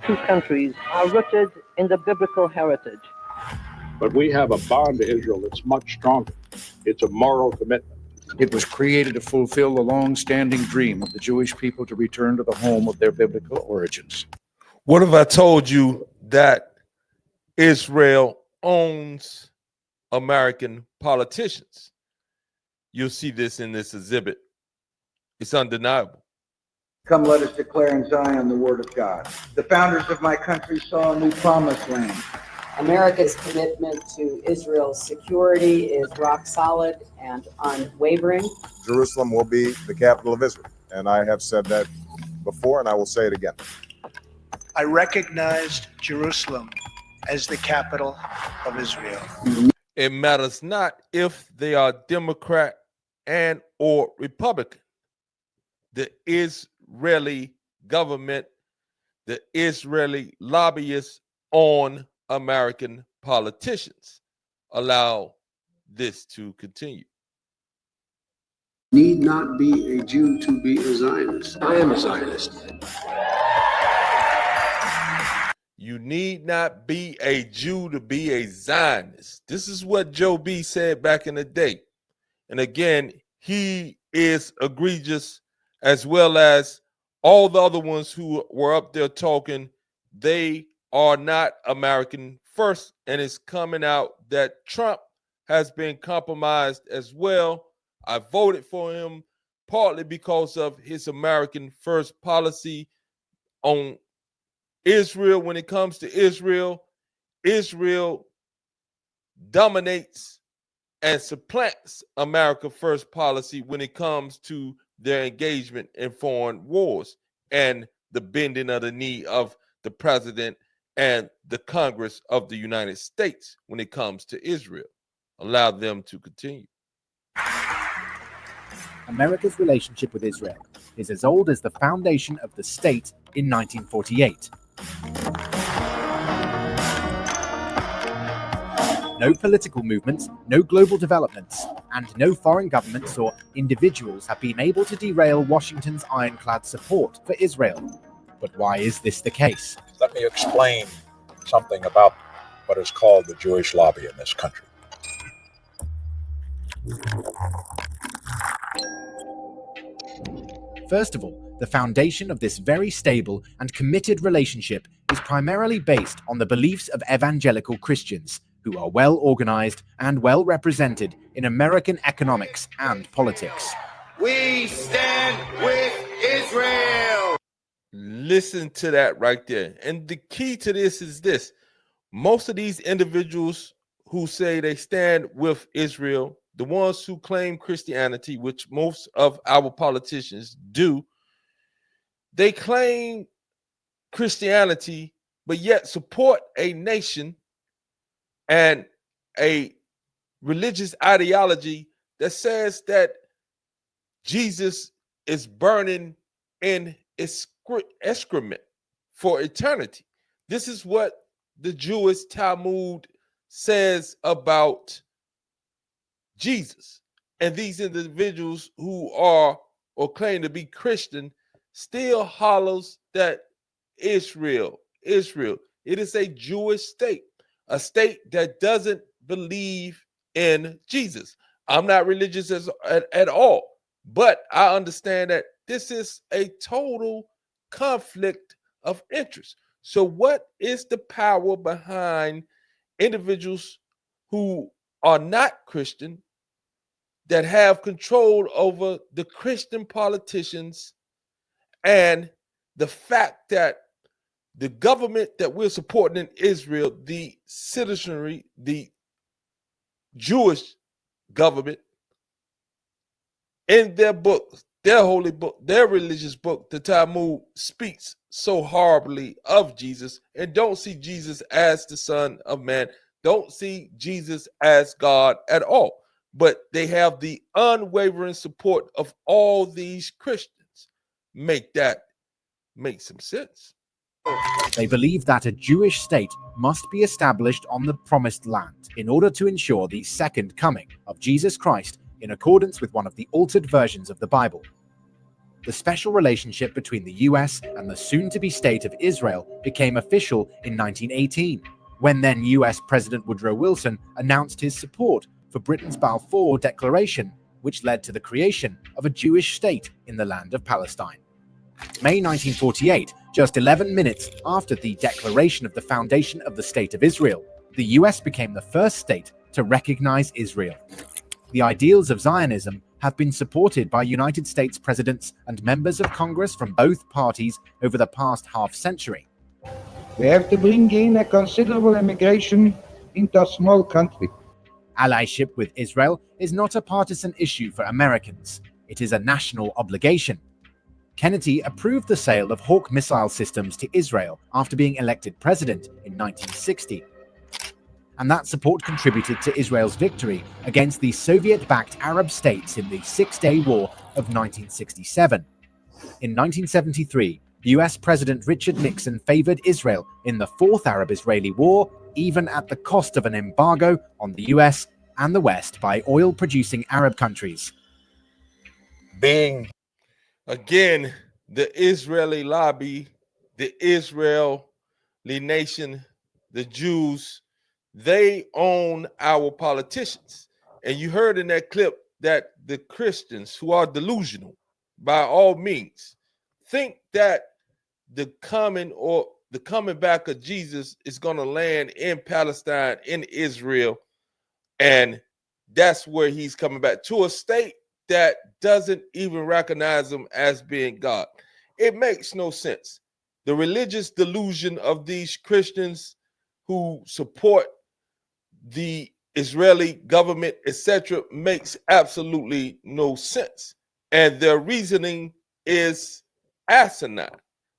two countries are rooted in the biblical heritage. But we have a bond to Israel that's much stronger. It's a moral commitment. It was created to fulfill the long-standing dream of the Jewish people to return to the home of their biblical origins. What if I told you that Israel owns American politicians? You'll see this in this exhibit. It's undeniable. Come, let us declare in Zion the word of God. The founders of my country saw a new promised land. America's commitment to Israel's security is rock solid and unwavering. Jerusalem will be the capital of Israel, and I have said that before, and I will say it again. I recognized Jerusalem as the capital of Israel. It matters not if they are Democrat and or Republican. The Israeli government, the Israeli lobbyists on American politicians allow this to continue. Need not be a Jew to be a Zionist. I am a Zionist. You need not be a Jew to be a Zionist. This is what Joe B said back in the day. And again, he is egregious, as well as all the other ones who were up there talking. They are not American first, and it's coming out that Trump has been compromised as well. I voted for him partly because of his American first policy on Israel. When it comes to Israel, Israel dominates and supplants America first policy when it comes to their engagement in foreign wars and the bending of the knee of the president and the Congress of the United States when it comes to Israel. Allow them to continue. America's relationship with Israel is as old as the foundation of the state in 1948. No political movements, no global developments, and no foreign governments or individuals have been able to derail Washington's ironclad support for Israel. But why is this the case? Let me explain something about what is called the Jewish lobby in this country. First of all, the foundation of this very stable and committed relationship is primarily based on the beliefs of evangelical Christians, who are well organized and well represented in American economics and politics. We stand with Israel. Listen to that right there. And the key to this is this. Most of these individuals who say they stand with Israel, the ones who claim Christianity, which most of our politicians do, they claim Christianity, but yet support a nation and a religious ideology that says that Jesus is burning in excrement for eternity. This is what the Jewish Talmud says about Jesus. And these individuals who are or claim to be Christian still hollers that Israel, it is a Jewish state, a state that doesn't believe in Jesus. I'm not religious at all, but I understand that this is a total conflict of interest. So what is the power behind individuals who are not Christian that have control over the Christian politicians and the fact that the government that we're supporting in Israel, the citizenry, the Jewish government, in their book, their holy book, their religious book, the Talmud, speaks so horribly of Jesus and don't see Jesus as the Son of Man, don't see Jesus as God at all. But they have the unwavering support of all these Christians. Make some sense. They believe that a Jewish state must be established on the promised land in order to ensure the second coming of Jesus Christ in accordance with one of the altered versions of the Bible. the special relationship between the US and the soon-to-be state of Israel became official in 1918, when then US President Woodrow Wilson announced his support for Britain's Balfour Declaration, which led to the creation of a Jewish state in the land of Palestine. May 1948, just 11 minutes after the declaration of the foundation of the State of Israel, the US became the first state to recognize Israel. The ideals of Zionism have been supported by United States presidents and members of Congress from both parties over the past half-century. We have to bring in a considerable immigration into a small country. Allyship with Israel is not a partisan issue for Americans. It is a national obligation. Kennedy approved the sale of Hawk missile systems to Israel after being elected president in 1960. And that support contributed to Israel's victory against the Soviet-backed Arab states in the Six-Day War of 1967. In 1973, US President Richard Nixon favored Israel in the Fourth Arab-Israeli War, even at the cost of an embargo on the US and the West by oil-producing Arab countries. Again, the Israeli lobby, the Israeli nation, the Jews, they own our politicians. And you heard in that clip that the Christians who are delusional, by all means, think that the coming back of Jesus is going to land in Palestine, in Israel, and that's where he's coming back, to a state that doesn't even recognize him as being God. It makes no sense. The religious delusion of these Christians who support the Israeli government, etc., makes absolutely no sense. And their reasoning is asinine.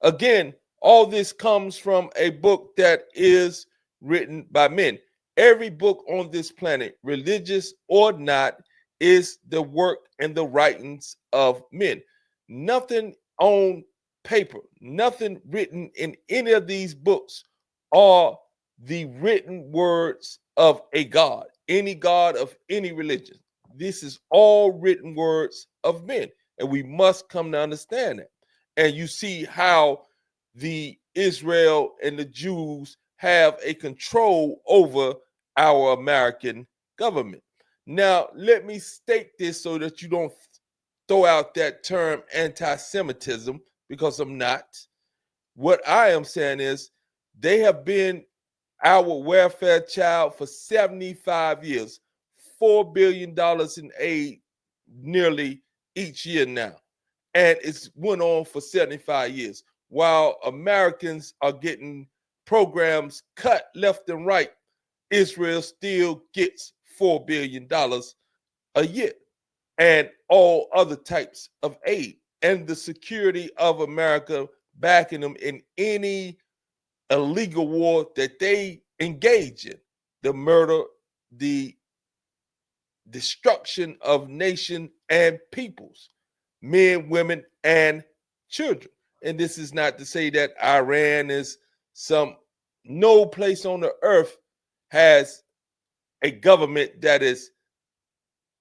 Again, all this comes from a book that is written by men. Every book on this planet, religious or not, is the work and the writings of men. Nothing on paper, nothing written in any of these books are the written words of a God, any God of any religion. This is all written words of men, and we must come to understand that. And you see how the Israel and the Jews have a control over our American government. Now, let me state this so that you don't throw out that term anti-Semitism, because I'm not. What I am saying is they have been our welfare child for 75 years, $4 billion in aid nearly each year now. And it's went on for 75 years. While Americans are getting programs cut left and right, Israel still gets $4 billion a year and all other types of aid, and the security of America backing them in any illegal war that they engage in, the murder, the destruction of nation and peoples, men, women, and children. And this is not to say that Iran is no place on the earth has a government that is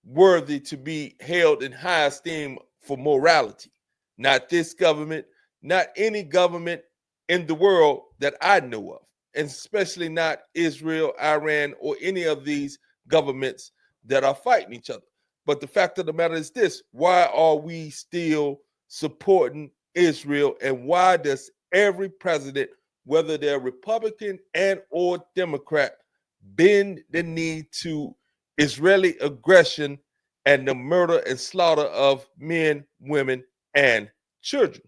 worthy to be held in high esteem for morality. Not this government, not any government in the world that I know of, and especially not Israel, Iran, or any of these governments that are fighting each other. But the fact of the matter is this: why are we still supporting Israel, and why does every president, whether they're Republican and or Democrat, bend the knee to Israeli aggression and the murder and slaughter of men, women, and children?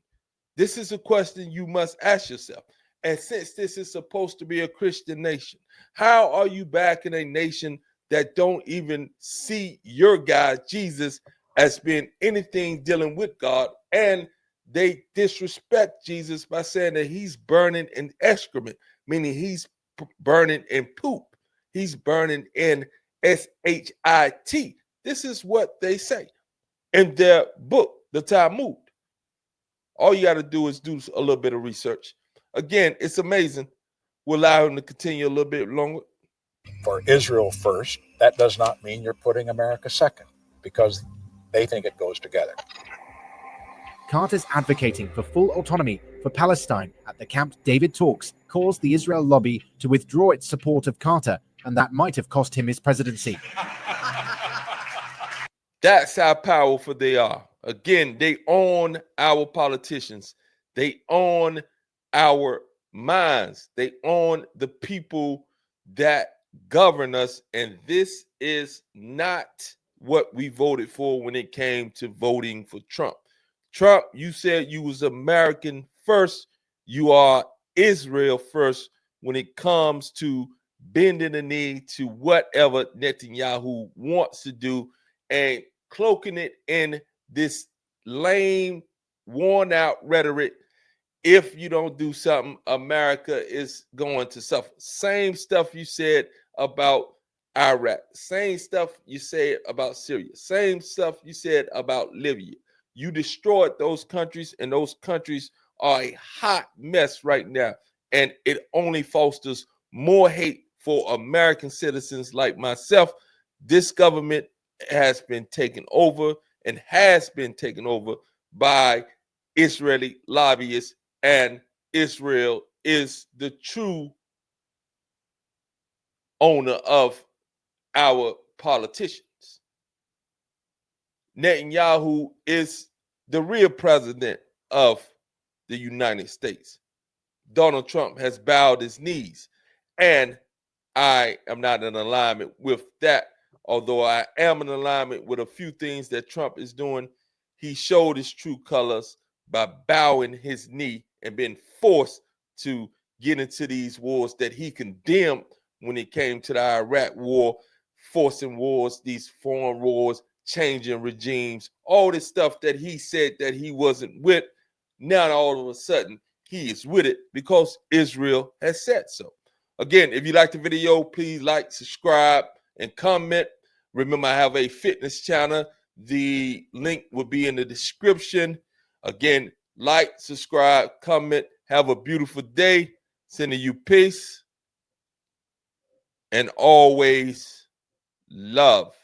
This is a question you must ask yourself. And since this is supposed to be a Christian nation, how are you back in a nation that don't even see your God, Jesus, as being anything dealing with God? And they disrespect Jesus by saying that he's burning in excrement, meaning he's burning in poop. He's burning in shit. This is what they say in their book, the Talmud. All you got to do is do a little bit of research. Again, it's amazing. We'll allow him to continue a little bit longer. For Israel first, that does not mean you're putting America second, because they think it goes together. Carter's advocating for full autonomy for Palestine at the Camp David talks caused the Israel lobby to withdraw its support of Carter, and that might have cost him his presidency. That's how powerful they are. Again, they own our politicians. They own our minds. They own the people that govern us. And this is not what we voted for when it came to voting for Trump. Trump, you said you was American first. You are Israel first when it comes to bending the knee to whatever Netanyahu wants to do and cloaking it in this lame, worn out rhetoric. If you don't do something, America is going to suffer. Same stuff you said about Iraq, same stuff you said about Syria, same stuff you said about Libya. You destroyed those countries, and those countries are a hot mess right now. And it only fosters more hate for American citizens like myself. This government has been taken over and has been taken over by Israeli lobbyists, and Israel is the true owner of our politicians. Netanyahu is the real president of the United States. Donald Trump has bowed his knees, and I am not in alignment with that. Although I am in alignment with a few things that Trump is doing, he showed his true colors by bowing his knee and being forced to get into these wars that he condemned when it came to the Iraq war, forcing wars, these foreign wars, changing regimes, all this stuff that he said that he wasn't with. Now all of a sudden he is with it because Israel has said so. Again, if you like the video, please like, subscribe, and comment. Remember, I have a fitness channel. The link will be in the description. Again, like, subscribe, comment. Have a beautiful day. Sending you peace and always love.